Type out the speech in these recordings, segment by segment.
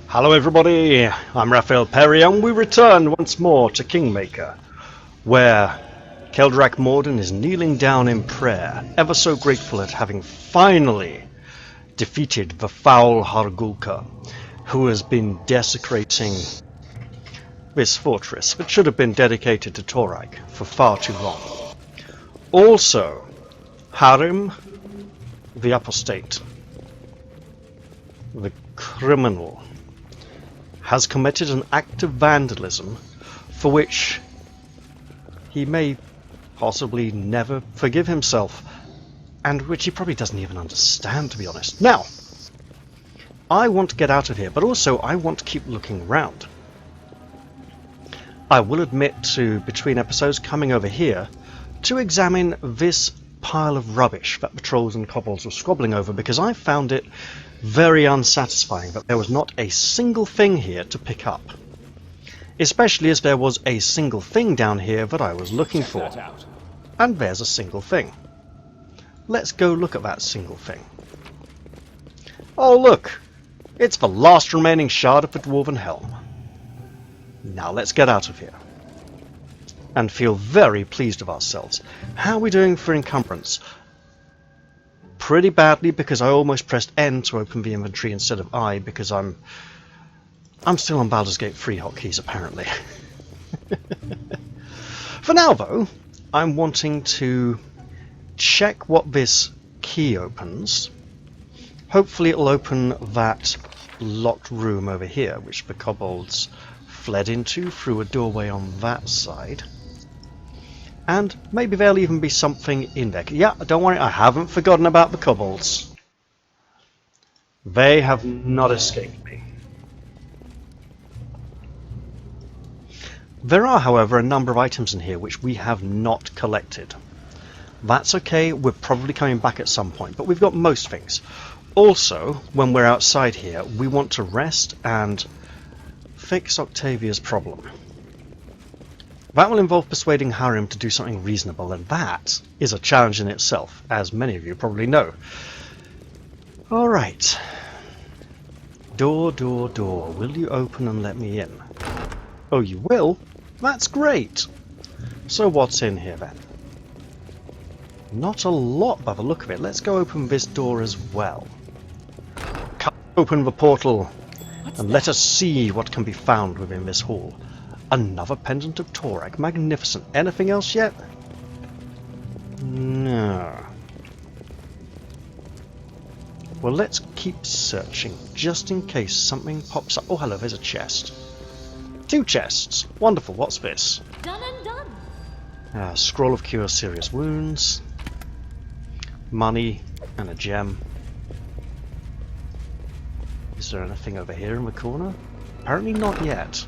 Hello everybody, I'm Raphael Perry and we return once more to Kingmaker, where Keldrak Morden is kneeling down in prayer, ever so grateful at having finally defeated the foul Hargulka, who has been desecrating this fortress, which should have been dedicated to Torag for far too long. Also, Harim, the apostate, the criminal, has committed an act of vandalism for which he may possibly never forgive himself, and which he probably doesn't even understand, to be honest. Now, I want to get out of here, but also I want to keep looking around. I will admit to, between episodes, coming over here to examine this pile of rubbish that the trolls and kobolds were squabbling over, because I found it very unsatisfying that there was not a single thing here to pick up. Especially as there was a single thing down here that I was looking for. And there's a single thing. Let's go look at that single thing. Oh look! It's the last remaining shard of the Dwarven Helm. Now let's get out of here. And feel very pleased with ourselves. How are we doing for encumbrance? Pretty badly, because I almost pressed N to open the inventory instead of I, because I'm still on Baldur's Gate 3 hotkeys apparently. For now though, I'm wanting to check what this key opens. Hopefully it'll open that locked room over here, which the kobolds fled into through a doorway on that side. And maybe there'll even be something in there. Yeah, don't worry, I haven't forgotten about the kobolds. They have not escaped me. There are, however, a number of items in here which we have not collected. That's okay, we're probably coming back at some point, but we've got most things. Also, when we're outside here, we want to rest and fix Octavia's problem. That will involve persuading Harim to do something reasonable, and that is a challenge in itself, as many of you probably know. Alright. Door, door, door. Will you open and let me in? Oh, you will? That's great! So what's in here then? Not a lot by the look of it. Let's go open this door as well. Come open the portal and let us see what can be found within this hall. Another pendant of Torag. Magnificent. Anything else yet? No. Well, let's keep searching, just in case something pops up. Oh, hello, there's a chest. 2 chests. Wonderful. What's this? Done and done. Scroll of Cure Serious Wounds. Money and a gem. Is there anything over here in the corner? Apparently not yet.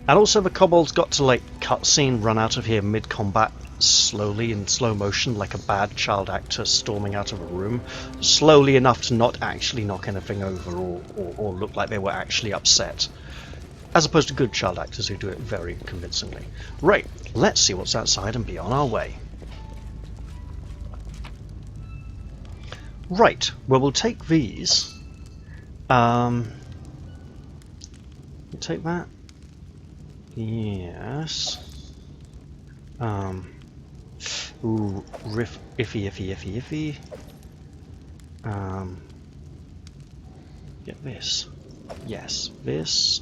And also the kobolds got to like cutscene run out of here mid-combat slowly in slow motion like a bad child actor storming out of a room. Slowly enough to not actually knock anything over or look like they were actually upset. As opposed to good child actors who do it very convincingly. Right, let's see what's outside and be on our way. Right, well we'll take these. We'll take that. Yes. Ooh, iffy. Get this. Yes, this.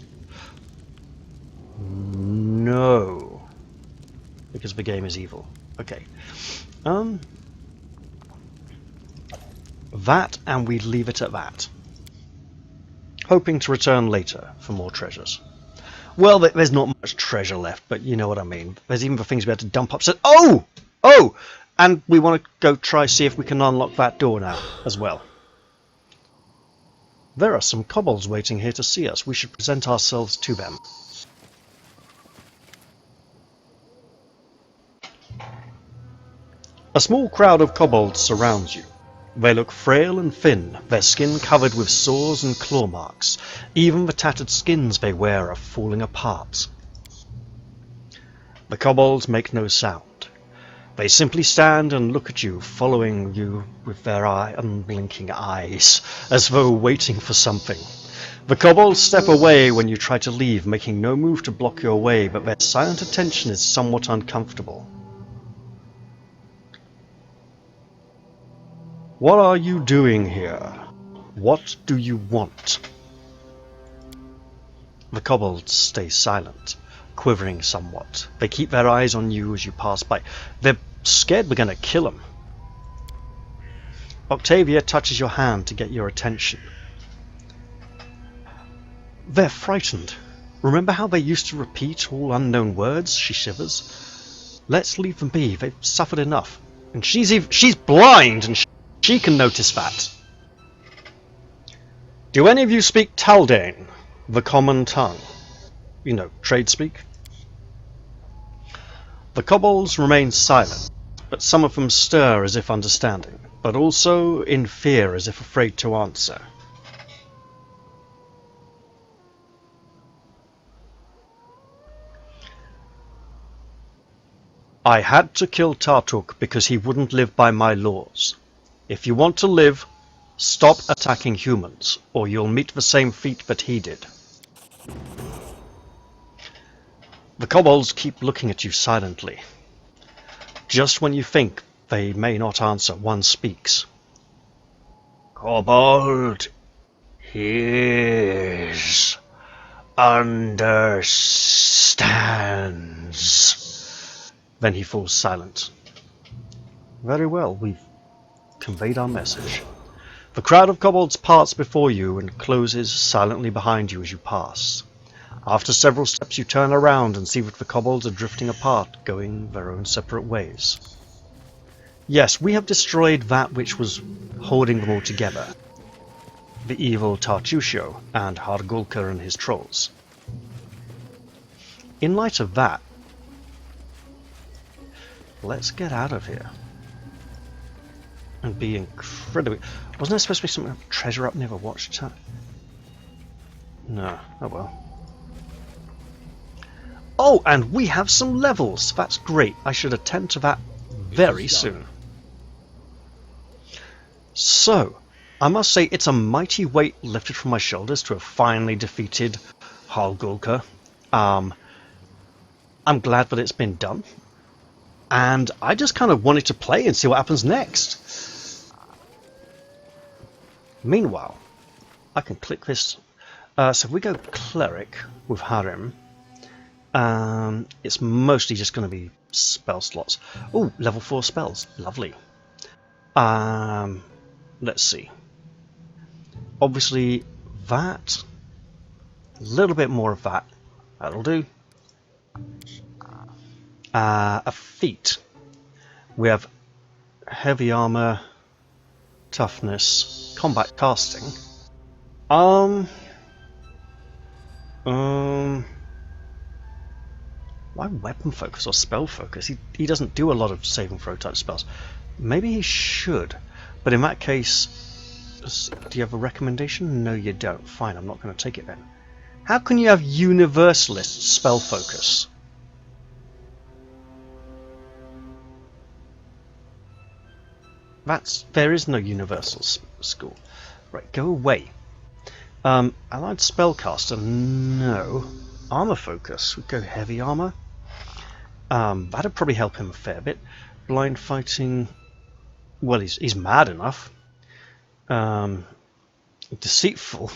No. Because the game is evil. Okay. That, and we leave it at that. Hoping to return later for more treasures. Well, there's not much treasure left, but you know what I mean. There's even the things we had to dump upstairs. Oh! Oh! And we want to go try see if we can unlock that door now, as well. There are some kobolds waiting here to see us. We should present ourselves to them. A small crowd of kobolds surrounds you. They look frail and thin, their skin covered with sores and claw marks. Even the tattered skins they wear are falling apart. The kobolds make no sound. They simply stand and look at you, following you with their unblinking eyes, as though waiting for something. The kobolds step away when you try to leave, making no move to block your way, but their silent attention is somewhat uncomfortable. What are you doing here? What do you want? The kobolds stay silent, quivering somewhat. They keep their eyes on you as you pass by. They're scared we're going to kill them. Octavia touches your hand to get your attention. They're frightened. Remember how they used to repeat all unknown words? She shivers. Let's leave them be. They've suffered enough. And she's blind, and she can notice that. Do any of you speak Taldane, the common tongue? You know, trade speak? The kobolds remain silent, but some of them stir as if understanding, but also in fear as if afraid to answer. I had to kill Tartuk because he wouldn't live by my laws. If you want to live, stop attacking humans, or you'll meet the same fate that he did. The kobolds keep looking at you silently. Just when you think they may not answer, one speaks. Kobold, hears, understands. Then he falls silent. Very well, we've conveyed our message. The crowd of kobolds parts before you and closes silently behind you as you pass. After several steps you turn around and see that the kobolds are drifting apart, going their own separate ways. Yes, we have destroyed that which was holding them all together. The evil Tartusio and Hargulka and his trolls. In light of that, let's get out of here. And be incredibly... Wasn't there supposed to be some treasure up near the watchtower? No, oh well. Oh, and we have some levels! That's great. I should attend to that very soon. So, I must say it's a mighty weight lifted from my shoulders to have finally defeated Hargulka. I'm glad that it's been done. And I just kind of wanted to play and see what happens next. Meanwhile, I can click this. So if we go Cleric with Harem, it's mostly just going to be spell slots. Oh, level 4 spells. Lovely. Let's see. Obviously, that. A little bit more of that. That'll do. A feat. We have heavy armor, toughness, combat casting. Why weapon focus or spell focus? He doesn't do a lot of saving throw type spells. Maybe he should, but in that case, do you have a recommendation? No, you don't. Fine, I'm not going to take it then. How can you have universalist spell focus? There is no universal school. Right, go away. Allied spellcaster, no. Armor focus, we go heavy armor. That'd probably help him a fair bit. Blind fighting, well, he's mad enough. Deceitful.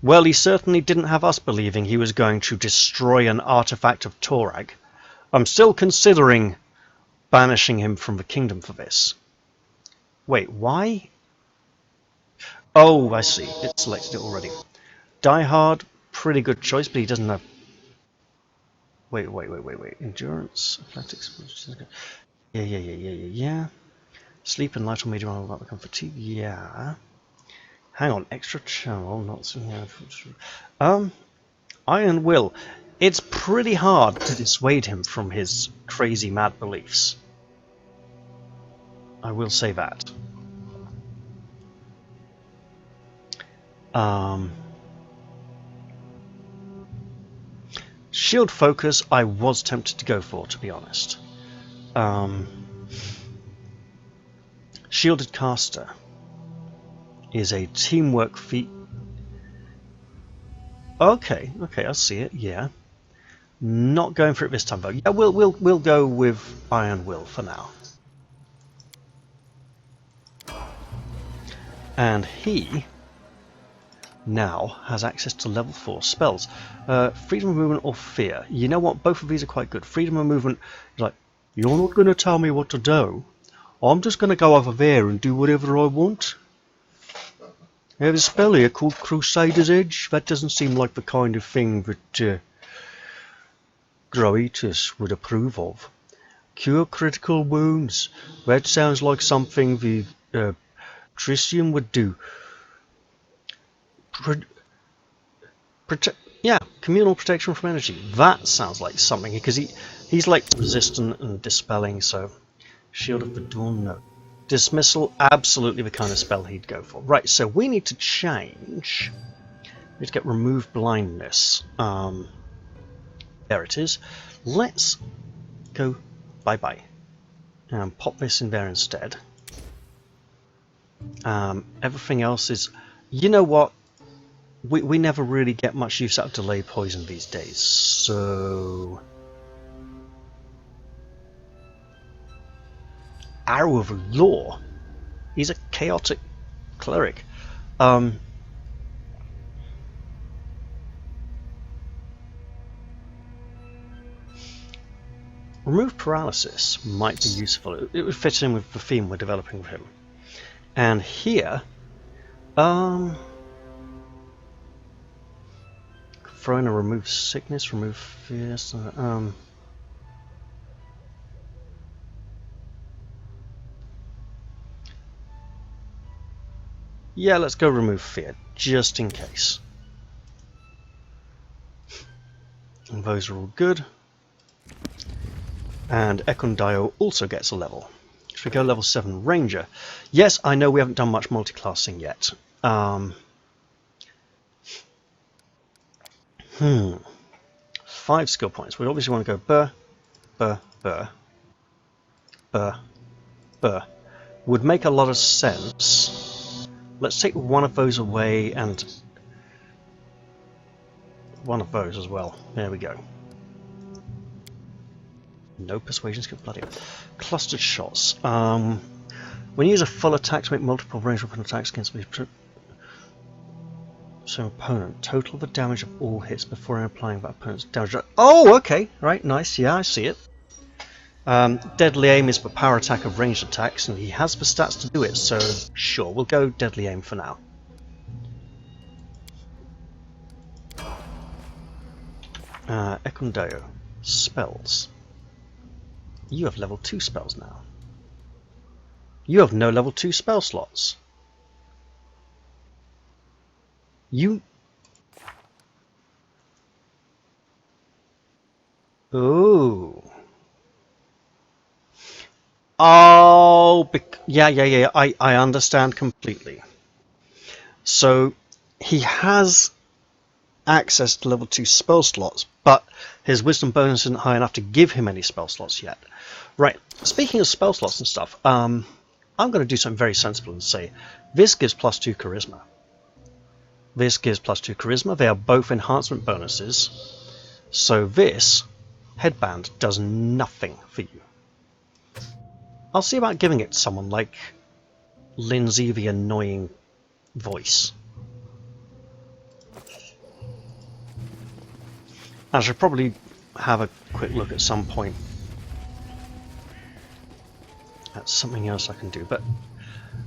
Well, he certainly didn't have us believing he was going to destroy an artifact of Torag. I'm still considering banishing him from the kingdom for this. Wait, why? Oh, I see. It selected it already. Die Hard, pretty good choice, but he doesn't have... Wait. Endurance, athletics... Yeah. Sleep and light or medium armor without become fatigue. Yeah. Hang on, extra channel, not... Iron Will. It's pretty hard to dissuade him from his crazy mad beliefs. I will say that. Shield focus I was tempted to go for, to be honest. Shielded caster is a teamwork feat Okay, okay, I see it. Yeah, not going for it this time though. Yeah, we'll go with Iron Will for now. And he now has access to level 4 spells. Freedom of movement or fear. You know what? Both of these are quite good. Freedom of movement is like, you're not going to tell me what to do. I'm just going to go over there and do whatever I want. I have a spell here called Crusader's Edge. That doesn't seem like the kind of thing that Groetus would approve of. Cure critical wounds. That sounds like something the Tristian would do. Yeah, communal protection from energy. That sounds like something, because he's like resistant and dispelling, so Shield of the Dawn, no. Dismissal, absolutely the kind of spell he'd go for. Right, so we need to change. We need to get remove blindness. There it is. Let's go bye-bye. And pop this in there instead. Everything else is... You know what? We never really get much use out of delay poison these days, so... Arrow of Law. He's a chaotic cleric. Remove paralysis might be useful. It would fit in with the theme we're developing with him. And here, throw in a remove sickness, remove fear. Yeah, let's go remove fear, just in case. And those are all good. And Ekondio also gets a level. If we go level 7 Ranger. Yes, I know we haven't done much multiclassing yet. 5 skill points. We obviously want to go burr. Would make a lot of sense. Let's take one of those away and one of those as well. There we go. No persuasion skill, bloody hell. Clustered shots. When you use a full attack to make multiple range weapon attacks against the opponent, total the damage of all hits before applying that opponent's damage. Oh, okay, right, nice. Yeah, I see it. Deadly aim is the power attack of ranged attacks, and he has the stats to do it. So sure, we'll go deadly aim for now. Ekondio spells. You have level 2 spells now. You have no level 2 spell slots. You... Ooh. Oh, yeah. I understand completely. So, he has access to level 2 spell slots, but his wisdom bonus isn't high enough to give him any spell slots yet. Right, speaking of spell slots and stuff, I'm going to do something very sensible and say, this gives +2 charisma. This gives +2 charisma. They are both enhancement bonuses. So this headband does nothing for you. I'll see about giving it to someone like Lindsay the annoying voice. I should probably have a quick look at some point at something else I can do, but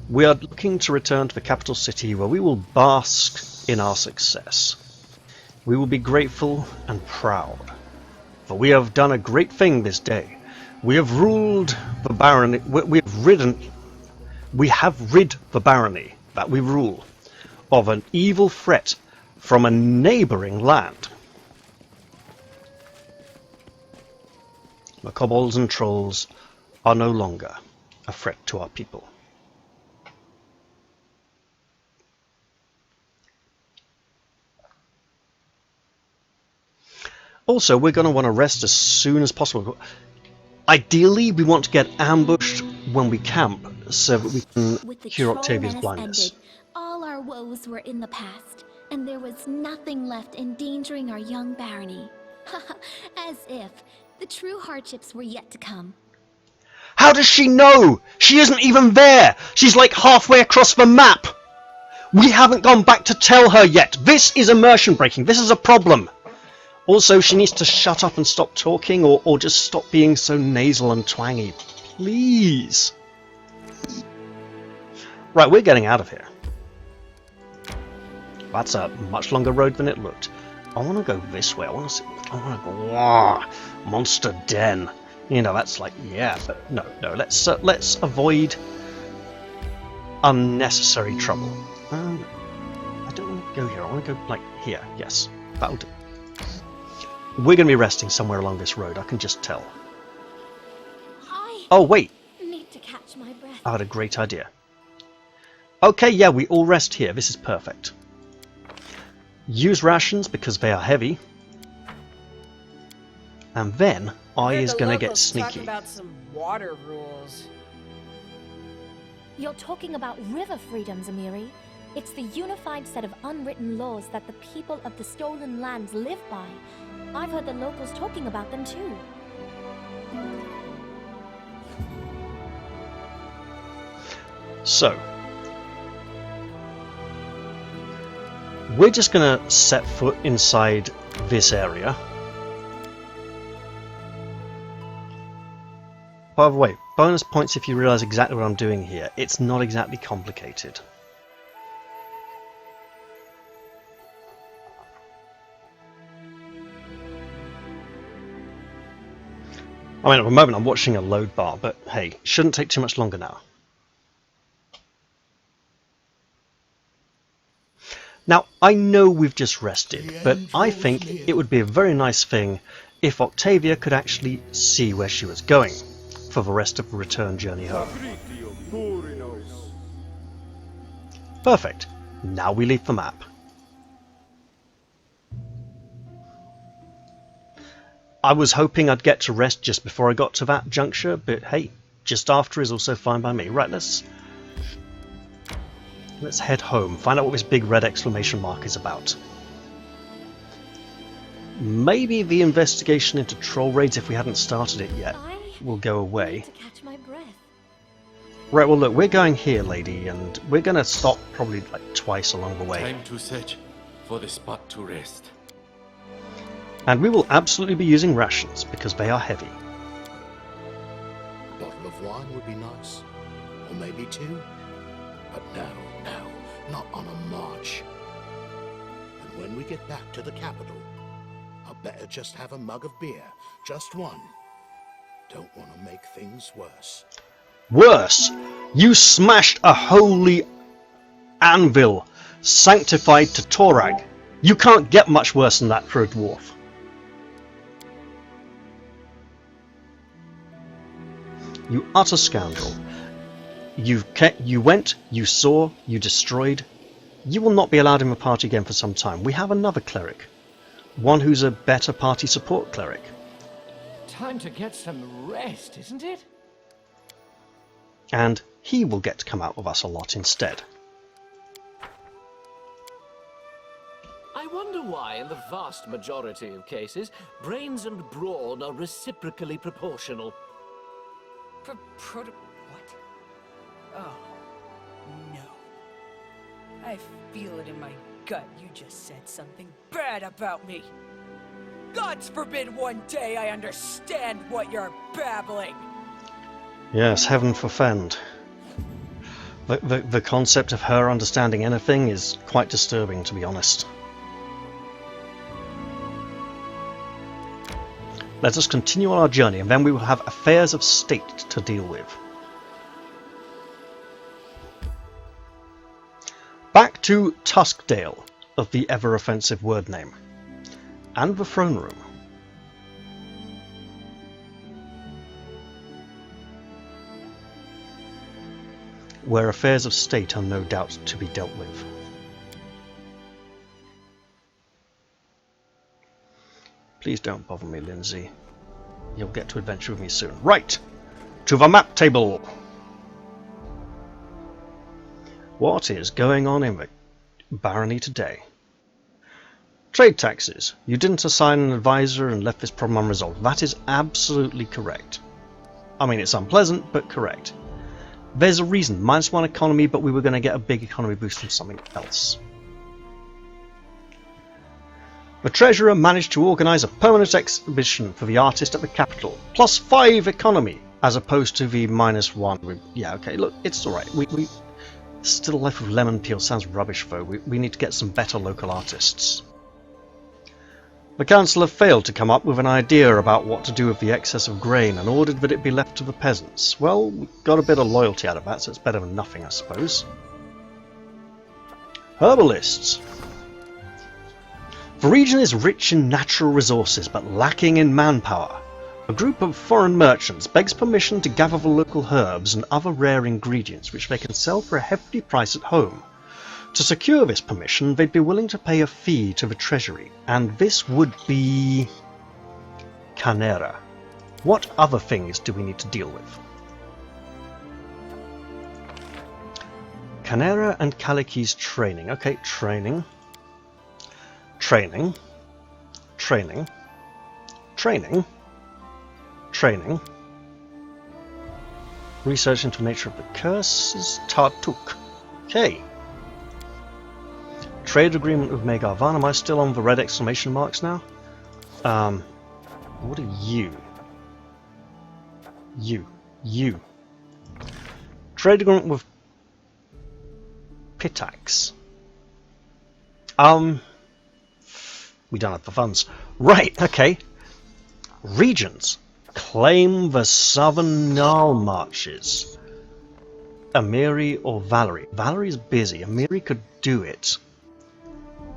we are looking to return to the capital city where we will bask in our success. We will be grateful and proud, for we have done a great thing this day. We have ruled the barony. We have rid the barony that we rule of an evil threat from a neighbouring land. The kobolds and trolls are no longer a threat to our people. Also, we're going to want to rest as soon as possible. Ideally, we want to get ambushed when we camp, so that we can cure Octavia's blindness. Ended, all our woes were in the past, and there was nothing left endangering our young barony. As if the true hardships were yet to come. How does she know? She isn't even there! She's like halfway across the map! We haven't gone back to tell her yet! This is immersion breaking, this is a problem! Also, she needs to shut up and stop talking, or just stop being so nasal and twangy. Please! Right, we're getting out of here. That's a much longer road than it looked. I want to go this way. I want to go monster den. You know, that's like, yeah, but no. Let's avoid unnecessary trouble. I don't want to go here. I want to go like here. Yes, that'll do. We're going to be resting somewhere along this road. I can just tell. Oh wait, Need to catch my breath. I had a great idea. Okay, yeah, we all rest here. This is perfect. Use rations because they are heavy. And then I is going to get sneaky. Talking about some water rules. You're talking about river freedoms, Amiri. It's the unified set of unwritten laws that the people of the stolen lands live by. I've heard the locals talking about them too. So, we're just going to set foot inside this area. By the way, bonus points if you realise exactly what I'm doing here. It's not exactly complicated. I mean, at the moment I'm watching a load bar, but hey, shouldn't take too much longer now. Now, I know we've just rested, but I think it would be a very nice thing if Octavia could actually see where she was going for the rest of the return journey home. Perfect. Now we leave the map. I was hoping I'd get to rest just before I got to that juncture, but hey, just after is also fine by me. Right, let's head home, find out what this big red exclamation mark is about. Maybe the investigation into troll raids, if we hadn't started it yet, will go away. To catch my breath. Right, well look, we're going here, lady, and we're going to stop probably like twice along the way. Time to search for the spot to rest. And we will absolutely be using rations, because they are heavy. A bottle of wine would be nice, or maybe two. But no, not on a march. And when we get back to the capital, I'll better just have a mug of beer, just one. Don't want to make things worse. Worse! You smashed a holy anvil, sanctified to Torag. You can't get much worse than that for a dwarf. You utter scoundrel. You went, you saw, you destroyed. You will not be allowed in the party again for some time. We have another cleric. One who's a better party support cleric. Time to get some rest, isn't it? And he will get to come out with us a lot instead. I wonder why, in the vast majority of cases, brains and brawn are reciprocally proportional. What? Oh, no. I feel it in my gut you just said something bad about me. God's forbid one day I understand what you're babbling. Yes, heaven forfend. The concept of her understanding anything is quite disturbing, to be honest. Let us continue on our journey, and then we will have affairs of state to deal with. Back to Tuskdale, of the ever-offensive word name, and the throne room. Where affairs of state are no doubt to be dealt with. Please don't bother me, Lindsay. You'll get to adventure with me soon. Right! To the map table! What is going on in the barony today? Trade taxes. You didn't assign an advisor and left this problem unresolved. That is absolutely correct. I mean, it's unpleasant, but correct. There's a reason. -1 economy, but we were going to get a big economy boost from something else. The treasurer managed to organise a permanent exhibition for the artist at the capital. +5 economy, as opposed to the -1. Yeah, okay, look, it's alright. We still left with lemon peel. Sounds rubbish, though. We need to get some better local artists. The council have failed to come up with an idea about what to do with the excess of grain and ordered that it be left to the peasants. Well, we got a bit of loyalty out of that, so it's better than nothing, I suppose. Herbalists. The region is rich in natural resources, but lacking in manpower. A group of foreign merchants begs permission to gather the local herbs and other rare ingredients which they can sell for a hefty price at home. To secure this permission, they'd be willing to pay a fee to the treasury, and this would be Canera. What other things do we need to deal with? Canera and Kaliki's training. Okay, training. Training. Training. Training. Training. Research into the nature of the curses. Tartuk. Okay. Trade agreement with Megarvan. Am I still on the red exclamation marks now? What are you? You. Trade agreement with Pitax. We don't have the funds. Right, okay. Regions. Claim the southern Nile marches. Amiri or Valerie? Valerie's busy. Amiri could do it.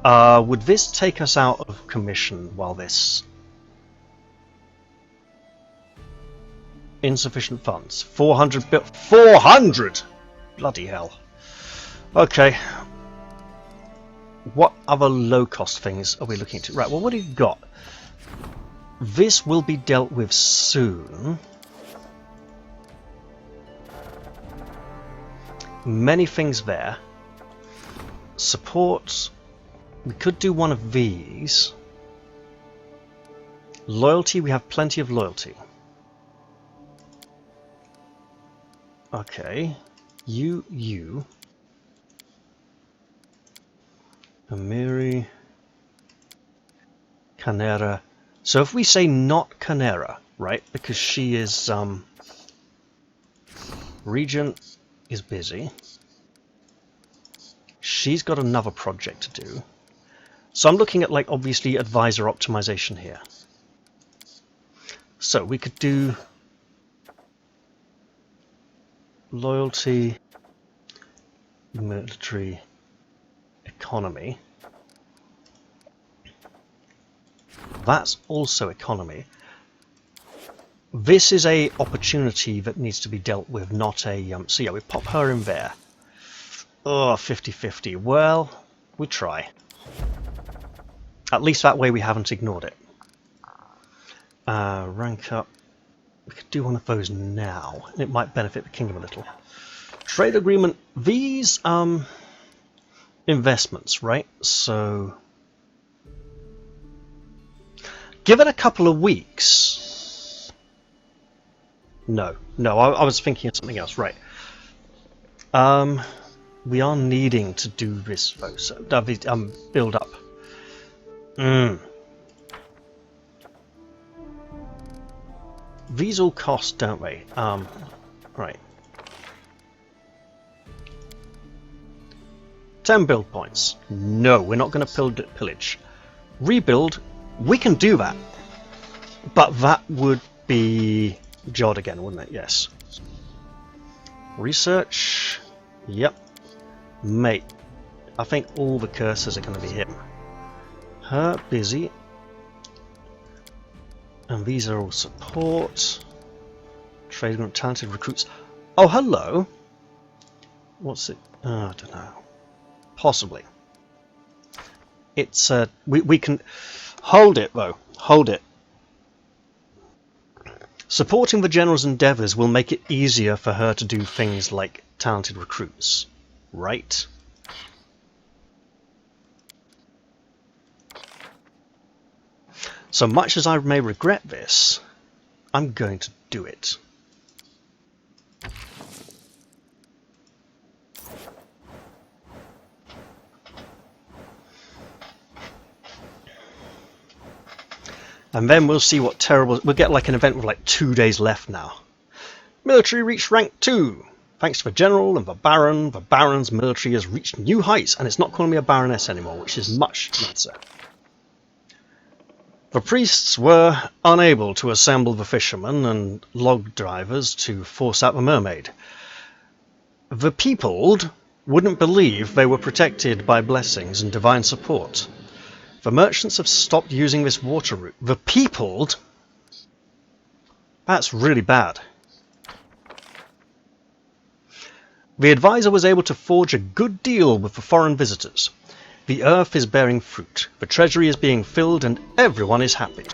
Would this take us out of commission while this... Insufficient funds. 400 bill... 400! Bloody hell. Okay. What other low-cost things are we looking to? Right, well, what do you got? This will be dealt with soon. Many things there. Support. We could do one of these. Loyalty, we have plenty of loyalty. Okay. You. Amiri. Canera. So if we say not Canera, right, because she is, Regent is busy. She's got another project to do. So I'm looking at, like, obviously advisor optimization here. So we could do loyalty, military, economy. That's also economy. This is a opportunity that needs to be dealt with, not a... so yeah, we pop her in there. Oh, 50-50. Well, we try. At least that way we haven't ignored it. Rank up. We could do one of those now. It might benefit the kingdom a little. Trade agreement. These investments, right? So give it a couple of weeks. No, I was thinking of something else. Right. We are needing to do this though. So build up. These all cost, don't they? Right. 10 build points. No, we're not going to pillage. Rebuild, we can do that. But that would be Jod again, wouldn't it? Yes. Research. Yep. Mate. I think all the cursors are going to be him. Her, busy. And these are all support. Trade group, talented recruits. Oh, hello. What's it? I don't know. Possibly. It's we can hold it though. Hold it. Supporting the general's endeavours will make it easier for her to do things like talented recruits, right? So much as I may regret this, I'm going to do it. And then we'll see what terrible... We'll get like an event with like 2 days left now. Military reached rank 2. Thanks to the General and the Baron, the Baron's military has reached new heights, and it's not calling me a Baroness anymore, which is much nicer. The priests were unable to assemble the fishermen and log drivers to force out the mermaid. The peopled wouldn't believe they were protected by blessings and divine support. The merchants have stopped using this water route. The peopled? That's really bad. The advisor was able to forge a good deal with the foreign visitors. The earth is bearing fruit, the treasury is being filled, and everyone is happy.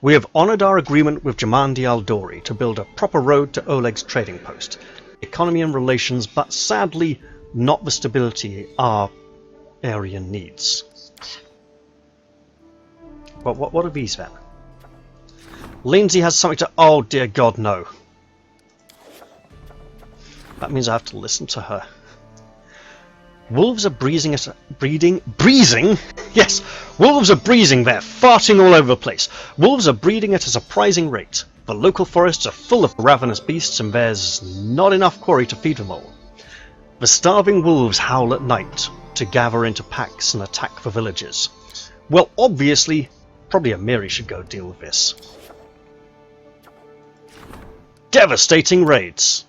We have honoured our agreement with Jamandi Aldori to build a proper road to Oleg's trading post. Economy and relations, but sadly not the stability our area needs. But what are these then? Lindsay has something to... Oh dear God, no. That means I have to listen to her. Wolves are breezing at breezing? Yes, wolves are breezing there, farting all over the place. Wolves are breeding at a surprising rate. The local forests are full of ravenous beasts, and there's not enough quarry to feed them all. The starving wolves howl at night to gather into packs and attack the villages. Well, obviously, probably Amiri should go deal with this. Devastating raids.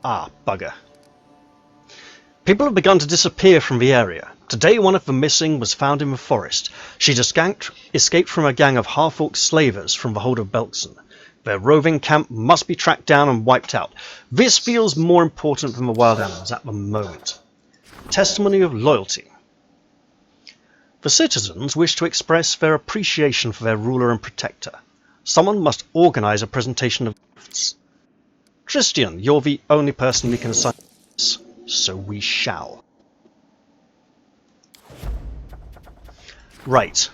Ah, bugger. People have begun to disappear from the area. Today one of the missing was found in the forest. She'd escaped from a gang of half-orc slavers from the hold of Belkson. Their roving camp must be tracked down and wiped out. This feels more important than the wild animals at the moment. Testimony of loyalty. The citizens wish to express their appreciation for their ruler and protector. Someone must organize a presentation of gifts. Tristian, you're the only person we can assign this, so we shall. Right.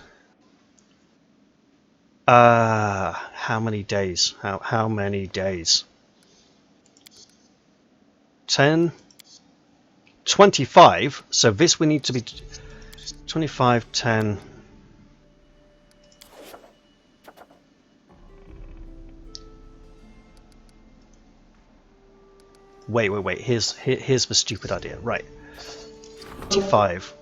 How many days? How many days? 10, 25. So this we need to be 25, 10. Wait. Here's the stupid idea. Right. 25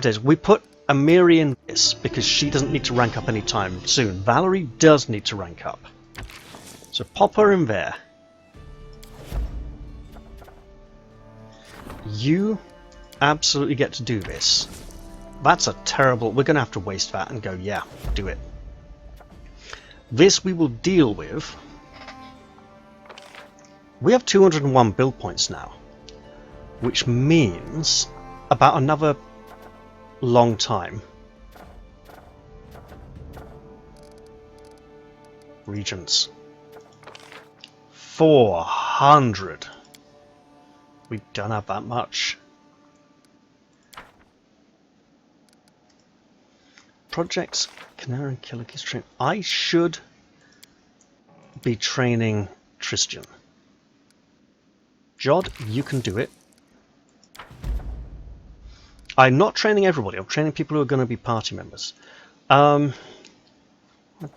days. We put Amiri in this because she doesn't need to rank up anytime soon. Valerie does need to rank up. So pop her in there. You absolutely get to do this. That's a terrible... We're going to have to waste that and go, yeah, do it. This we will deal with. We have 201 build points now, which means about another long time. Regents. 400. We don't have that much. Projects, Canary and Killiki's train. I should be training Tristian. Jod, you can do it. I'm not training everybody. I'm training people who are going to be party members. I'd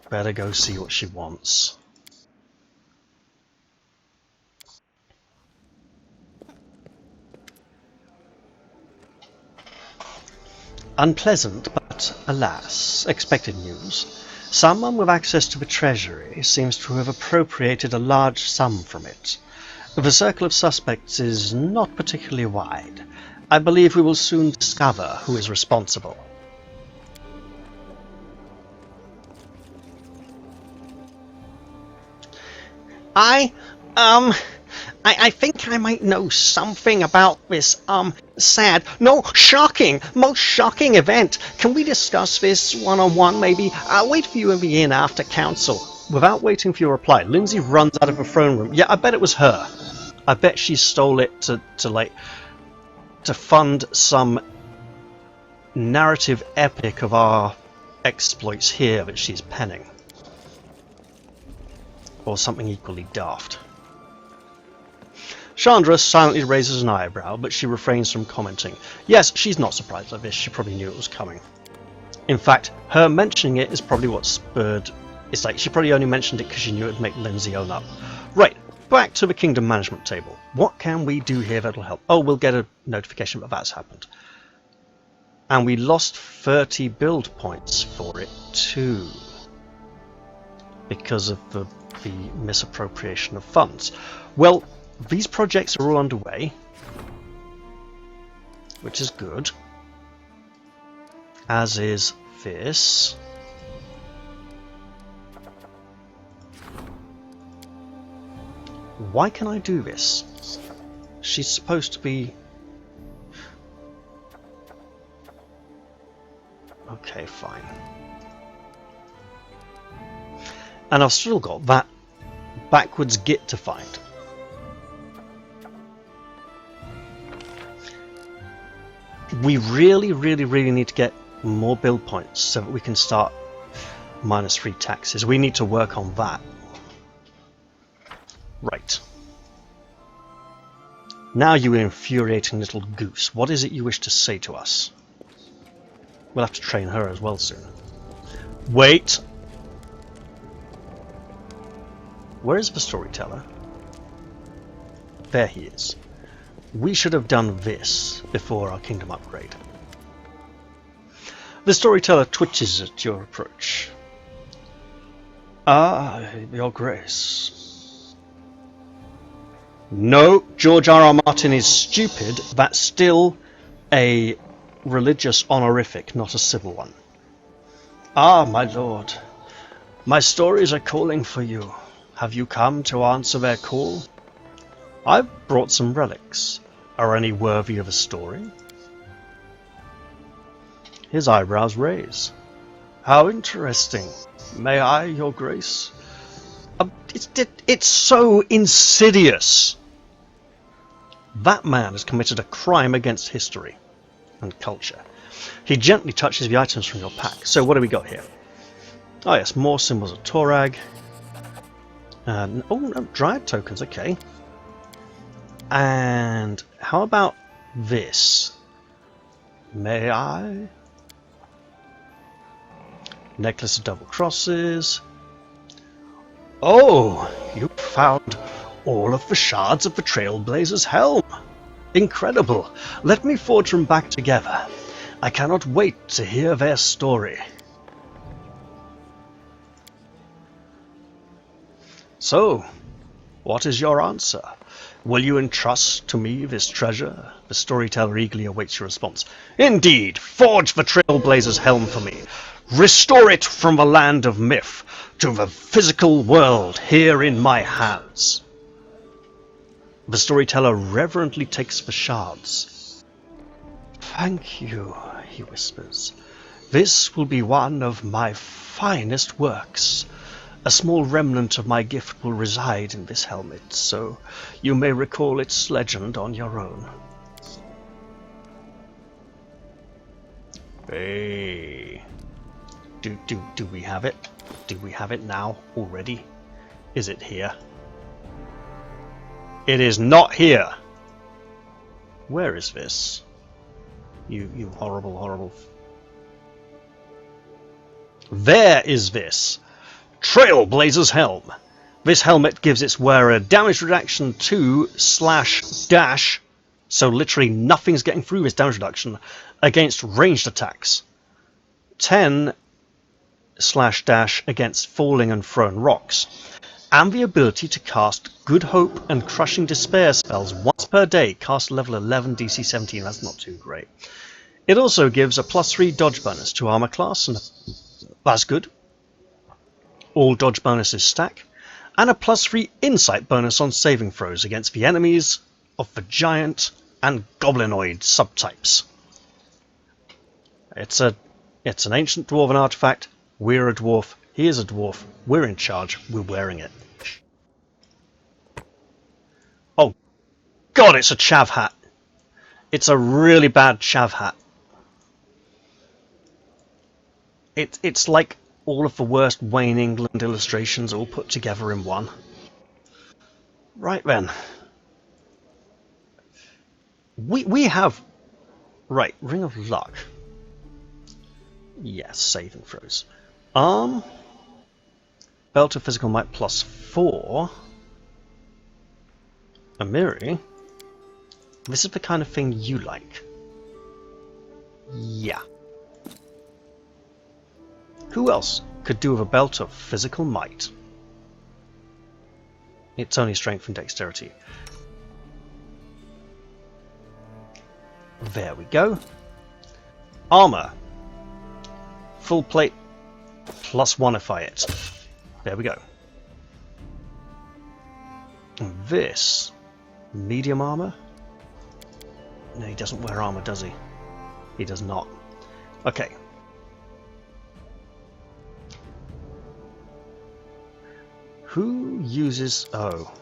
better go see what she wants. Unpleasant, but alas, expected news. Someone with access to the treasury seems to have appropriated a large sum from it. The circle of suspects is not particularly wide. I believe we will soon discover who is responsible. I think I might know something about this, sad, no, shocking, most shocking event. Can we discuss this one-on-one, maybe? I'll wait for you in the inn after council. Without waiting for your reply, Lindsay runs out of the throne room. Yeah, I bet it was her. I bet she stole it to fund some narrative epic of our exploits here that she's penning. Or something equally daft. Chandra silently raises an eyebrow, but she refrains from commenting. Yes, she's not surprised at this, she probably knew it was coming. In fact, her mentioning it is probably what spurred... It's like, she probably only mentioned it because she knew it would make Lindsay own up. Right, back to the kingdom management table. What can we do here that'll help? Oh, we'll get a notification that that's happened. And we lost 30 build points for it too. Because of the misappropriation of funds. Well, these projects are all underway, which is good. As is this. Why can I do this? She's supposed to be... Okay, fine. And I've still got that backwards git to find. We really need to get more build points so that we can start -3 taxes. We need to work on that. Right. Now, you infuriating little goose, what is it you wish to say to us? We'll have to train her as well soon. Wait! Where is the storyteller? There he is. We should have done this before our kingdom upgrade. The storyteller twitches at your approach. Ah, your grace. No, George R.R. Martin is stupid. That's still a religious honorific, not a civil one. Ah, my lord. My stories are calling for you. Have you come to answer their call? I've brought some relics. Are any worthy of a story? His eyebrows raise. How interesting. May I, your grace? It's so insidious. That man has committed a crime against history and culture. He gently touches the items from your pack. So what do we got here? Oh yes, more symbols of Torag. Oh no, Dryad tokens, okay. And how about this? May I? Necklace of double crosses. Oh, you found all of the shards of the Trailblazer's helm. Incredible. Let me forge them back together. I cannot wait to hear their story. So, what is your answer? Will you entrust to me this treasure? The storyteller eagerly awaits your response. Indeed! Forge the Trailblazer's helm for me. Restore it from the land of myth to the physical world here in my hands. The storyteller reverently takes the shards. Thank you, he whispers. This will be one of my finest works. A small remnant of my gift will reside in this helmet, so you may recall its legend on your own. Hey. Do we have it? Do we have it now already? Is it here? It is not here. Where is this? You horrible. There is this. Trailblazer's helm. This helmet gives its wearer damage reduction 2/dash, so literally nothing's getting through this damage reduction, against ranged attacks. 10/dash against falling and thrown rocks. And the ability to cast Good Hope and Crushing Despair spells once per day, cast level 11 DC 17, that's not too great. It also gives a +3 dodge bonus to armor class, and that's good. All dodge bonuses stack, and a +3 insight bonus on saving throws against the enemies of the giant and goblinoid subtypes. It's an ancient dwarven artifact. We're a dwarf, he is a dwarf, we're in charge, we're wearing it. Oh god, it's a chav hat. It's a really bad chav hat. It's like all of the worst Wayne England illustrations all put together in one. Right then. We have... Right, Ring of Luck. Yes, saving throws. Belt of Physical Might +4. Amiri. This is the kind of thing you like. Yeah. Who else could do with a belt of Physical Might? It's only strength and dexterity. There we go. Armor. Full plate +1ify it. There we go. And this. Medium armor? No, he doesn't wear armor, does he? He does not. Okay. Who uses... Oh.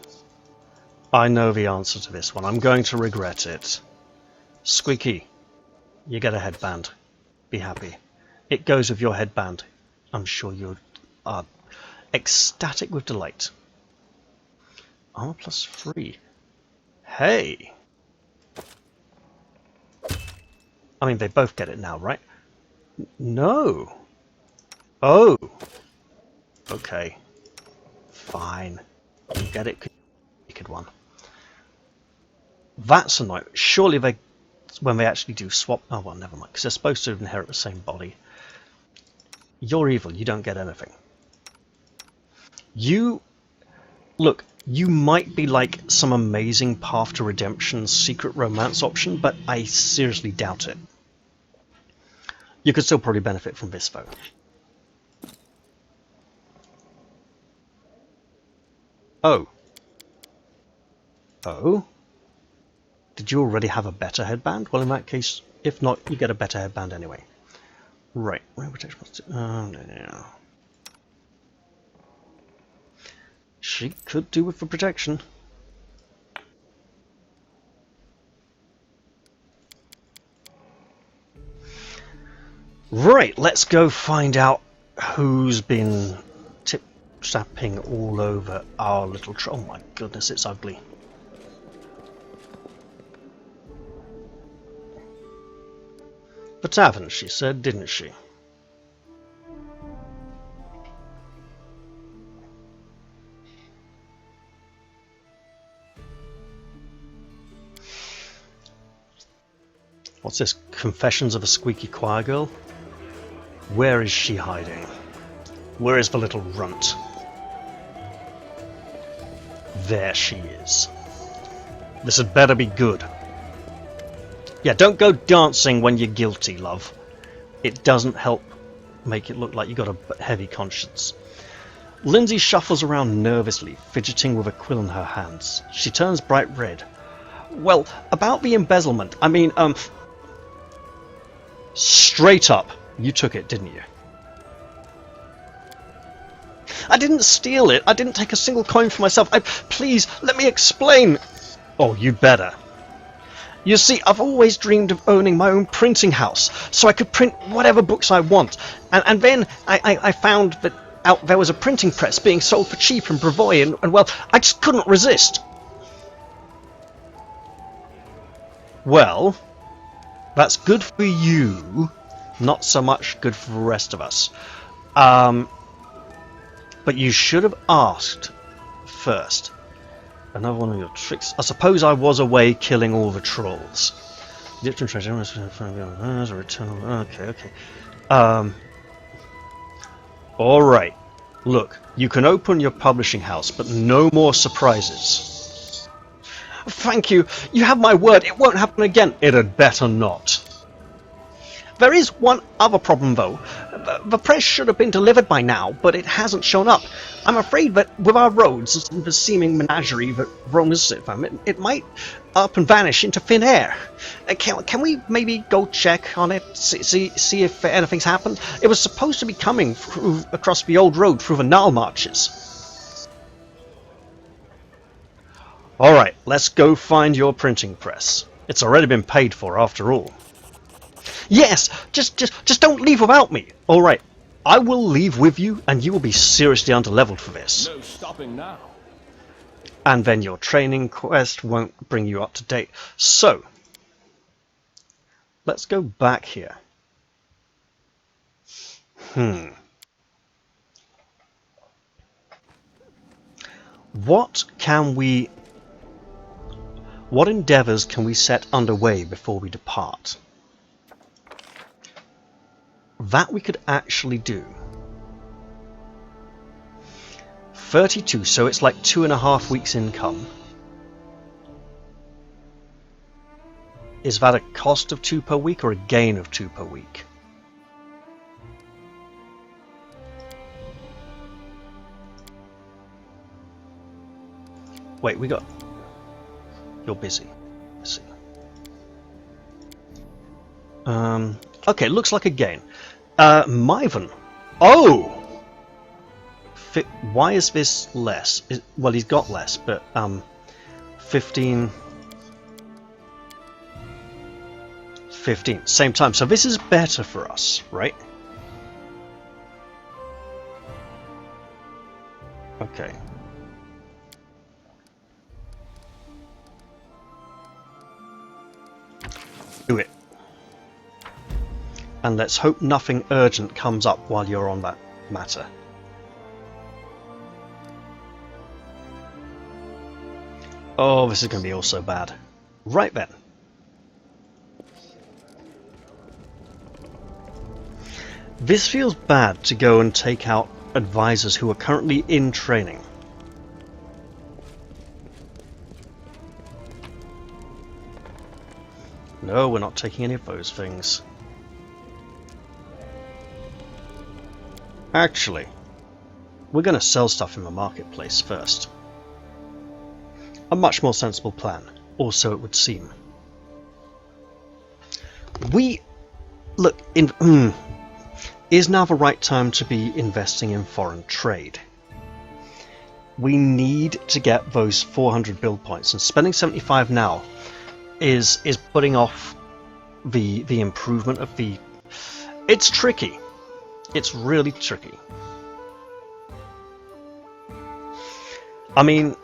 I know the answer to this one. I'm going to regret it. Squeaky, you get a headband. Be happy. It goes with your headband. I'm sure you're ecstatic with delight. Armor +3. Hey! I mean, they both get it now, right? No! Oh! Okay. Fine. You get it, naked one. That's annoying. Surely they... When they actually do swap... Oh, well, never mind, because they're supposed to inherit the same body. You're evil. You don't get anything. You... Look, you might be like some amazing Path to Redemption secret romance option, but I seriously doubt it. You could still probably benefit from this, though. Oh. Oh? Did you already have a better headband? Well, in that case, if not, you get a better headband anyway. Right. Protection. No. She could do with the protection. Right, let's go find out who's been tip-tapping all over our little troll. Oh my goodness, it's ugly. The tavern, she said, didn't she? What's this? Confessions of a Squeaky Choir Girl? Where is she hiding? Where is the little runt? There she is. This had better be good. Yeah, don't go dancing when you're guilty, love. It doesn't help make it look like you got a heavy conscience. Lindsay shuffles around nervously, fidgeting with a quill in her hands. She turns bright red. Well, about the embezzlement, I mean, straight up, you took it, didn't you? I didn't steal it. I didn't take a single coin for myself. Please, let me explain. Oh, you better. You see, I've always dreamed of owning my own printing house, so I could print whatever books I want. And then I found that there was a printing press being sold for cheap in Brevoy, and well, I just couldn't resist. Well, that's good for you, not so much good for the rest of us. But you should have asked first. Another one of your tricks. I suppose I was away killing all the trolls. Egyptian treasure. Okay. Alright. Look, you can open your publishing house, but no more surprises. Thank you. You have my word. It won't happen again. It had better not. There is one other problem, though. The press should have been delivered by now, but it hasn't shown up. I'm afraid that with our roads and the seeming menagerie that Rome is it might up and vanish into thin air. Can we maybe go check on it, see if anything's happened? It was supposed to be coming across the old road through the Nile marches. Alright, let's go find your printing press. It's already been paid for, after all. Yes! Just don't leave without me! Alright, I will leave with you, and you will be seriously underleveled for this. No stopping now. And then your training quest won't bring you up to date. So, let's go back here. What endeavours can we set underway before we depart? That we could actually do. 32, so it's like 2.5 weeks income. Is that a cost of 2 per week or a gain of 2 per week? Wait, we got... You're busy. Let's see. Okay, looks like a gain. Myvan. Oh! Why is this less? Well, he's got less, but 15, same time. So this is better for us, right? Okay. Do it. And let's hope nothing urgent comes up while you're on that matter. Oh, this is going to be all so bad. Right then. This feels bad to go and take out advisors who are currently in training. No, we're not taking any of those things. Actually, we're going to sell stuff in the marketplace first. A much more sensible plan, or so it would seem. Look, is now the right time to be investing in foreign trade? We need to get those 400 build points, and spending 75 now is putting off the improvement of the... It's tricky. It's really tricky. I mean,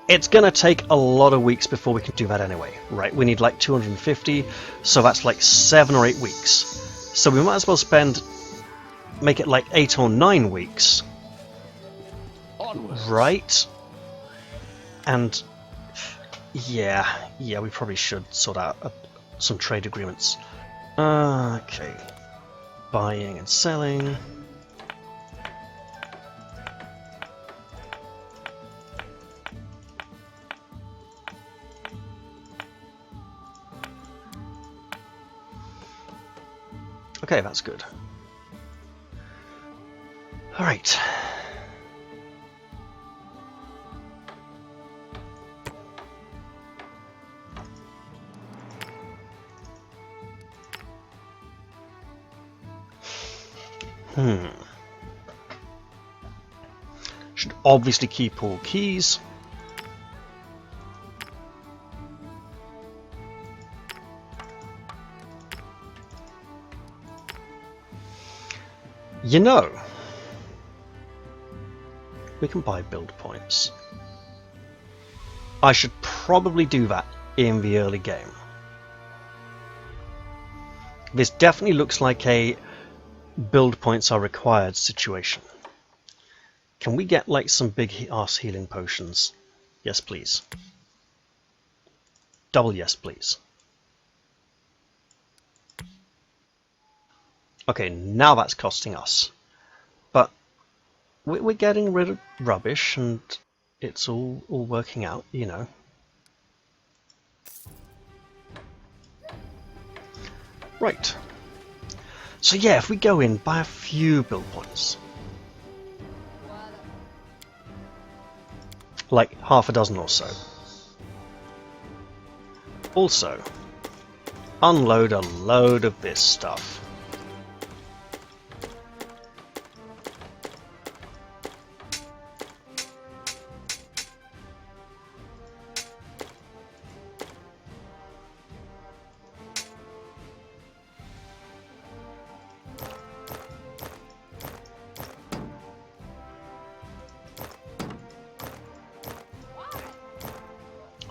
it's going to take a lot of weeks before we can do that anyway, right? We need like 250, so that's like 7 or 8 weeks. So we might as well make it like 8 or 9 weeks. Onwards. Right? And yeah, we probably should sort out some trade agreements. Okay. Buying and selling. Okay, that's good. All right. Should obviously keep all keys. You know, we can buy build points. I should probably do that in the early game. This definitely looks like a build points are required situation. Can we get like some big ass healing potions? Yes, please. Double yes, please. Okay, now that's costing us. But we're getting rid of rubbish and it's all working out, you know. Right. So yeah, if we go in, buy a few build points. Like half a dozen or so. Also, unload a load of this stuff.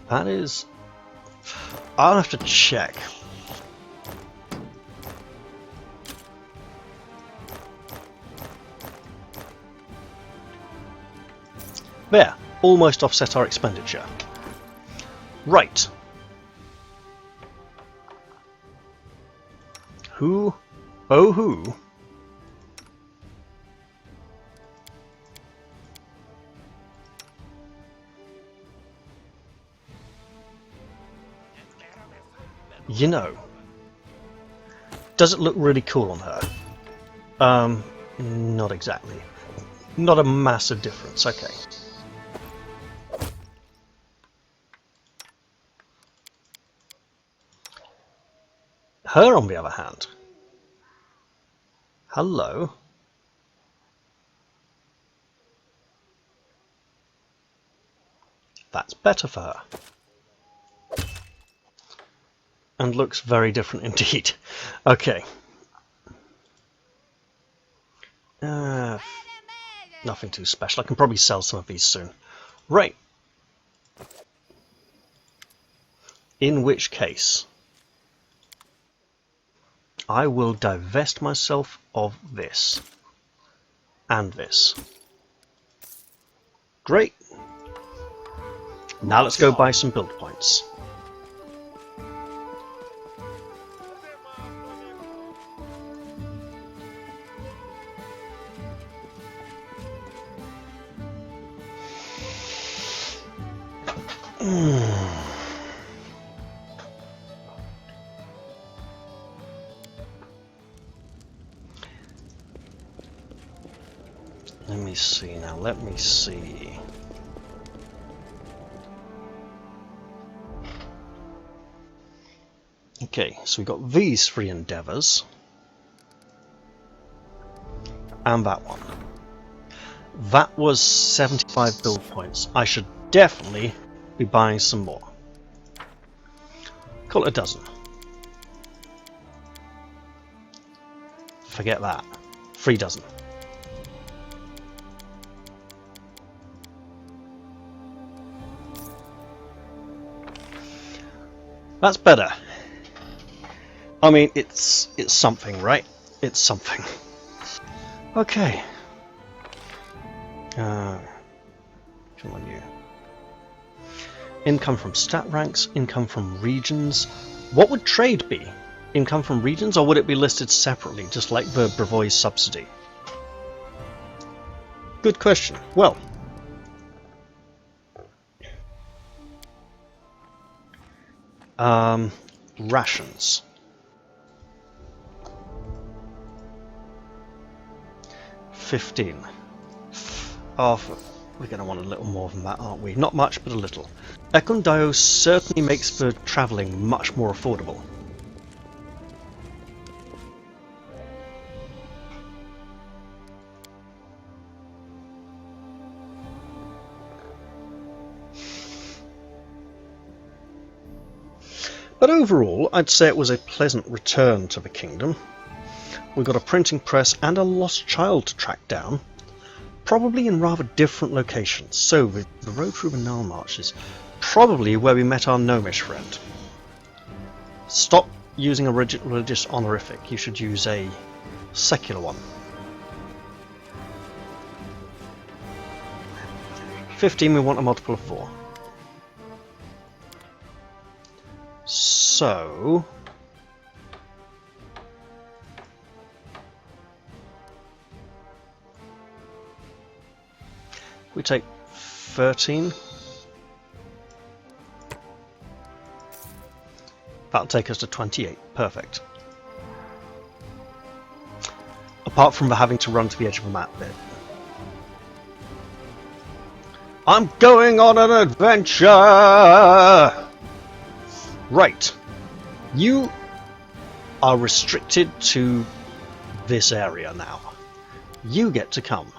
That is... I'll have to check. There, almost offset our expenditure. Right. Who? Oh, who? You know, does it look really cool on her? Not exactly. Not a massive difference, okay. Her, on the other hand. Hello. That's better for her. And looks very different indeed. Okay. Nothing too special. I can probably sell some of these soon. Right. In which case, I will divest myself of this. And this. Great. Now let's go buy some build points. Let me see now, let me see. Okay, so we got these 3 endeavours. And that one. That was 75 build points. I should definitely be buying some more. Call it a dozen. Forget that. 3 dozen. That's better. I mean, it's something, right? It's something. Okay. Come on, you. Income from stat ranks, income from regions. What would trade be? Income from regions, or would it be listed separately, just like the Brevois subsidy? Good question. Well, rations. $15. Oh, we're going to want a little more than that, aren't we? Not much, but a little. Econdio certainly makes the travelling much more affordable. But overall, I'd say it was a pleasant return to the kingdom. We got a printing press and a lost child to track down, probably in rather different locations. So the road through the Nile March is probably where we met our gnomish friend. Stop using a religious honorific. You should use a secular one. 15, we want a multiple of 4. So we take 13. That'll take us to 28. Perfect. Apart from the having to run to the edge of the map bit. I'm going on an adventure! Right. You are restricted to this area now. You get to come.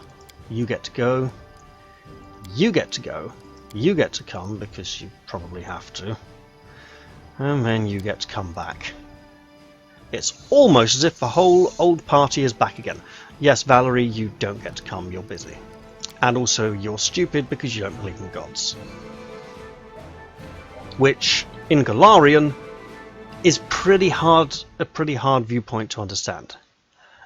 You get to go. You get to go. You get to come because you probably have to. And then you get to come back. It's almost as if the whole old party is back again. Yes, Valerie, you don't get to come. You're busy. And also, you're stupid because you don't believe in gods. which in Galarian is a pretty hard viewpoint to understand.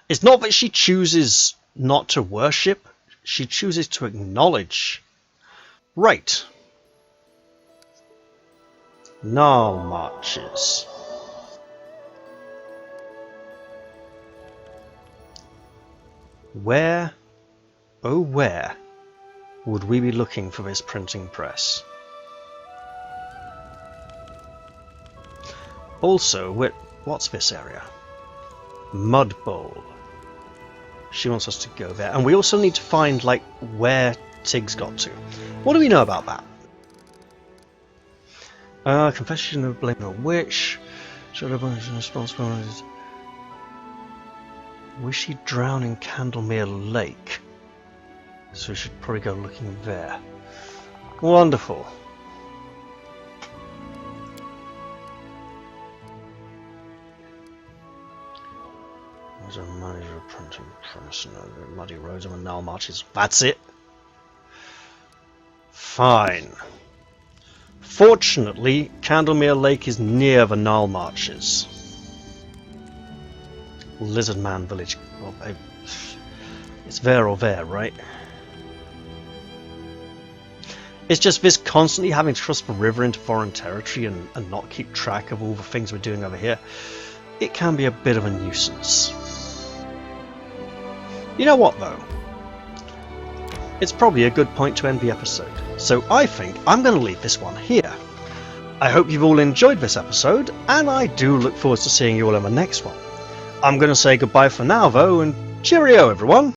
It's not that she chooses not to worship, she chooses to acknowledge. Right. Gnarl marches. Where, oh where, would we be looking for this printing press? Also, what's this area? Mud Bowl. She wants us to go there. And we also need to find, like, where Tig's got to. What do we know about that? Confession of blame a witch. Responsibilities. Was she drowned in Candlemere Lake? So we should probably go looking there. Wonderful. There's a manager of printing press, muddy roads and gnarl marches. That's it. Fine. Fortunately, Candlemere Lake is near the gnarl marches. Lizard Man Village. Well, it's there or there, right? It's just this constantly having to cross the river into foreign territory and not keep track of all the things we're doing over here. It can be a bit of a nuisance. You know what, though? It's probably a good point to end the episode. So I think I'm going to leave this one here. I hope you've all enjoyed this episode, and I do look forward to seeing you all in the next one. I'm going to say goodbye for now, though, and cheerio, everyone!